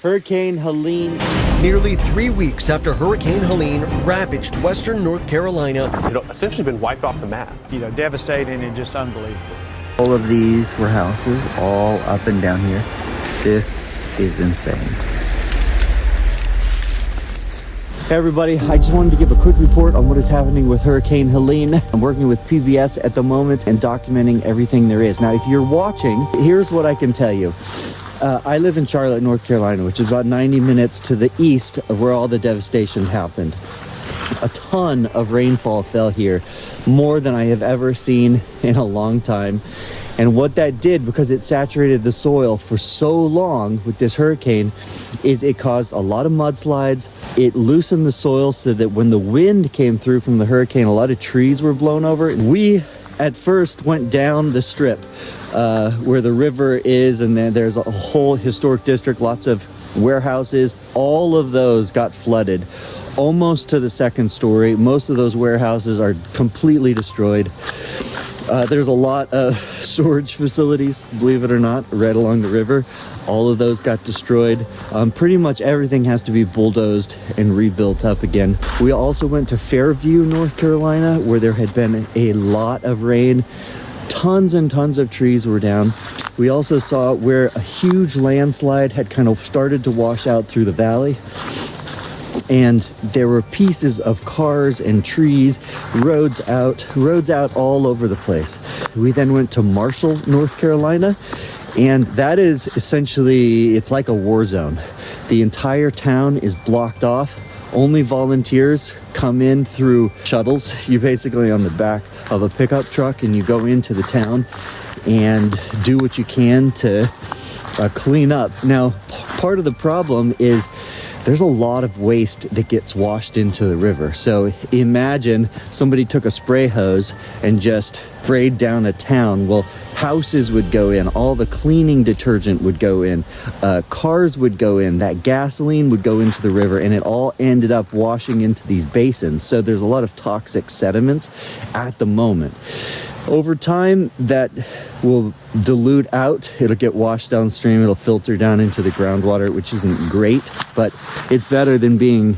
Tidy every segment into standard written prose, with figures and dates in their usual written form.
Hurricane Helene. Nearly 3 weeks after Hurricane Helene ravaged western North Carolina, Essentially been wiped off the map. Devastating and just unbelievable. All of these were houses all up and down here. This is insane. Hey everybody, I just wanted to give a quick report on what is happening with Hurricane Helene. I'm working with PBS at the moment and documenting everything there is. Now, if you're watching, here's what I can tell you. I live in Charlotte, North Carolina, which is about 90 minutes to the east of where all the devastation happened. A ton of rainfall fell here, more than I have ever seen in a long time. And what that did, because it saturated the soil for so long with this hurricane, is it caused a lot of mudslides. It loosened the soil so that when the wind came through from the hurricane, a lot of trees were blown over. We at first went down the strip where the river is, and then there's a whole historic district, lots of warehouses. All of those got flooded almost to the second story. Most of those warehouses are completely destroyed. There's a lot of storage facilities, believe it or not, right along the river. All of those got destroyed. Pretty much everything has to be bulldozed and rebuilt up again. We also went to Fairview, North Carolina, where there had been a lot of rain. Tons and tons of trees were down. We also saw where a huge landslide had kind of started to wash out through the valley. And there were pieces of cars and trees, roads out all over the place. We then went to Marshall, North Carolina, and that is essentially, it's like a war zone. The entire town is blocked off. Only volunteers come in through shuttles. You're basically on the back of a pickup truck and you go into the town and do what you can to clean up. Now, part of the problem is there's a lot of waste that gets washed into the river. So imagine somebody took a spray hose and just sprayed down a town. Well, houses would go in, all the cleaning detergent would go in, cars would go in, that gasoline would go into the river, and it all ended up washing into these basins. So there's a lot of toxic sediments at the moment. Over time, that will dilute out. It'll get washed downstream. It'll filter down into the groundwater, which isn't great, but it's better than being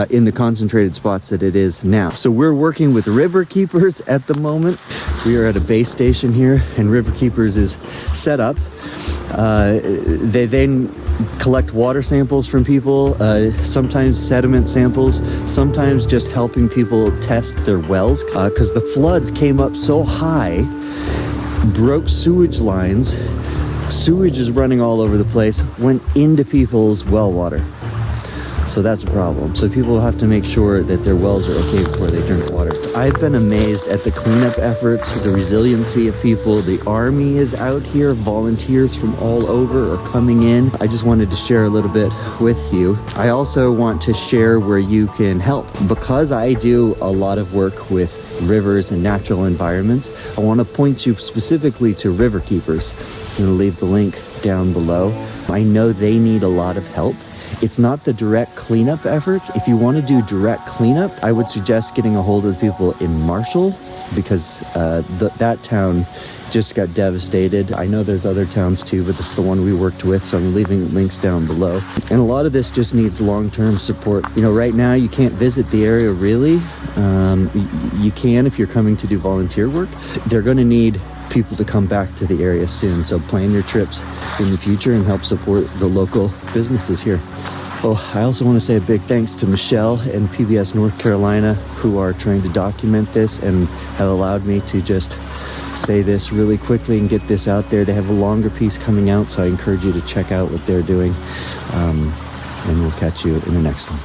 in the concentrated spots that it is now. So we're working with River Keepers at the moment. We are at a base station here, and River Keepers is set up. They then collect water samples from people, sometimes sediment samples, sometimes just helping people test their wells, because the floods came up so high, broke sewage lines. Sewage is running all over the place, went into people's well water. So that's a problem. So people have to make sure that their wells are okay before they drink water. I've been amazed at the cleanup efforts, the resiliency of people. The Army is out here. Volunteers from all over are coming in. I just wanted to share a little bit with you. I also want to share where you can help. Because I do a lot of work with rivers and natural environments, I want to point you specifically to River Keepers. I'm going to leave the link down below. I know they need a lot of help. It's not the direct cleanup efforts. If you want to do direct cleanup, I would suggest getting a hold of the people in Marshall, because that town just got devastated. I know there's other towns too, but this is the one we worked with, so I'm leaving links down below. And a lot of this just needs long-term support. Right now you can't visit the area really. You can if you're coming to do volunteer work. They're going to need people to come back to the area soon, so plan your trips in the future and help support the local businesses here. Oh, I also want to say a big thanks to Michelle and PBS North Carolina, who are trying to document this and have allowed me to just say this really quickly and get this out there. They have a longer piece coming out, so I encourage you to check out what they're doing, and we'll catch you in the next one.